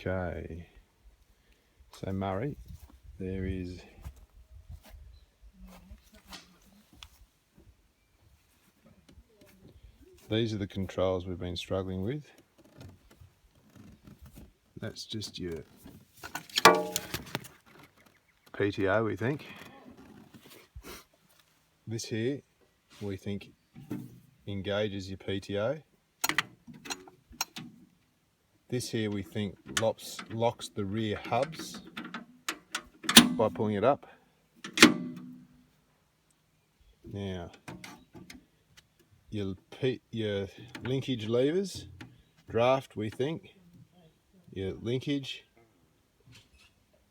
Okay, so Murray, there is these are the controls we've been struggling with. That's just your PTO, we think. This here, we think, engages your PTO. This here, we think, locks the rear hubs by pulling it up. Now, your linkage levers, draft, we think, your linkage.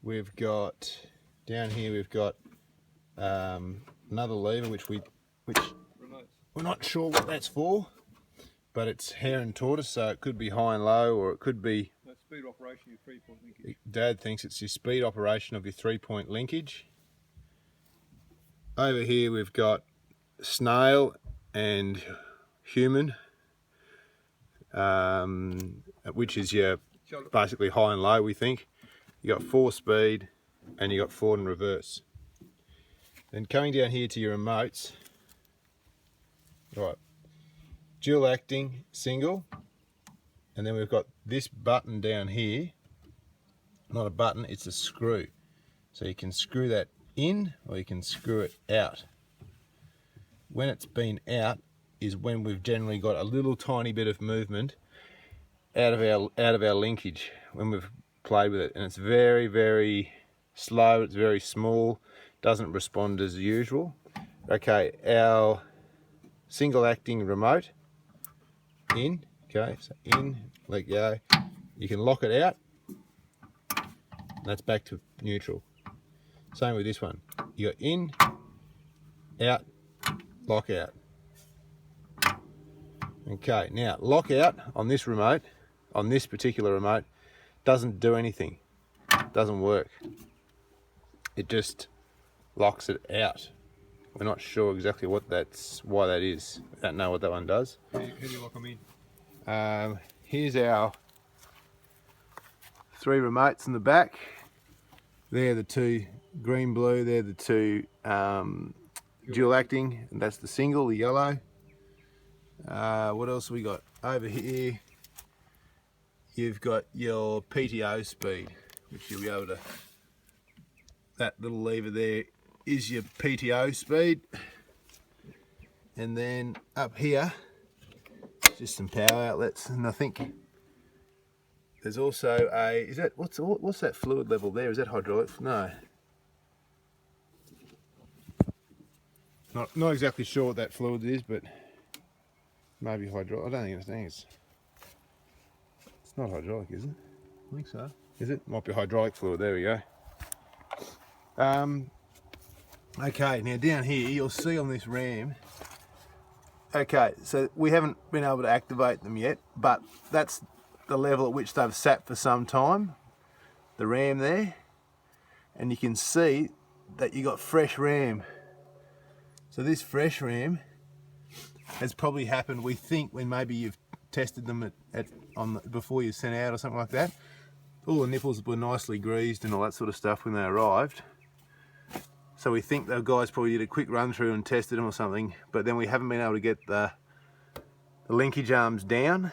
We've got, down here we've got another lever which we're not sure what that's for, but it's hare and tortoise, so it could be high and low, or it could be speed operation of your 3-point linkage. Dad thinks it's your speed operation of your 3-point linkage. Over here we've got snail and human, which is your basically high and low, we think. You got 4-speed and you got forward and reverse. Then coming down here to your remotes, right, dual acting, single, and then we've got this button down here. Not a button, it's a screw. So you can screw that in or you can screw it out. When it's been out is when we've generally got a little tiny bit of movement out of our linkage when we've played with it, and it's very, very slow, it's very small, doesn't respond as usual. Okay, our single acting remote, in, okay, so in, let go, you can lock it out, and that's back to neutral. Same with this one, you got in, out, lock out. Okay, now lock out on this remote, on this particular remote, doesn't do anything, doesn't work. It just locks it out. We're not sure exactly why that is. I don't know what that one does. How do you lock them in? Here's our 3 remotes in the back. They're the 2 green, blue. They're the 2 dual acting, and that's the single, the yellow. What else have we got over here? You've got your PTO speed, which you'll be able to, that little lever there is your PTO speed. And then up here, just some power outlets, and I think there's also a, is that, what's that fluid level there? Is that hydraulic? No. Not exactly sure what that fluid is, but maybe hydraulic. I don't think it's not hydraulic, is it? I think so. Is it? Might be hydraulic fluid, there we go. Okay, now down here you'll see on this ram, okay, so we haven't been able to activate them yet, but that's the level at which they've sat for some time, the ram there, and you can see that you got fresh ram. So this fresh ram has probably happened, we think, when maybe you've tested them before you sent out or something like that. All the nipples were nicely greased and all that sort of stuff when they arrived. So we think the guys probably did a quick run through and tested them or something, but then we haven't been able to get the linkage arms down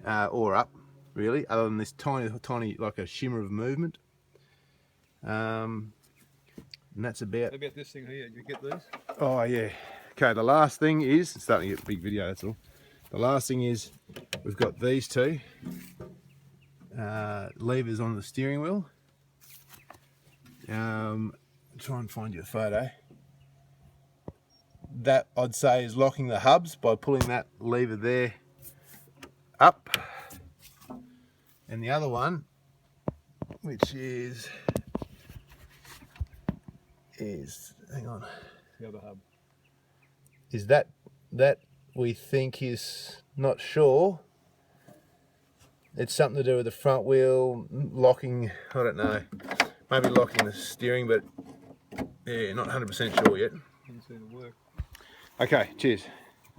or up, really, other than this tiny, like a shimmer of movement. And that's about... What about this thing here? You get these? Oh yeah. Okay, the last thing is, it's starting to get a big video, that's all. The last thing is, we've got these 2 levers on the steering wheel. Try and find you a photo. That, I'd say, is locking the hubs by pulling that lever there up. And the other one, which is hang on. The other hub. Is that we think is, not sure. It's something to do with the front wheel, locking, I don't know, maybe locking the steering, but yeah, not 100% sure yet. Didn't seem to work. Okay, cheers.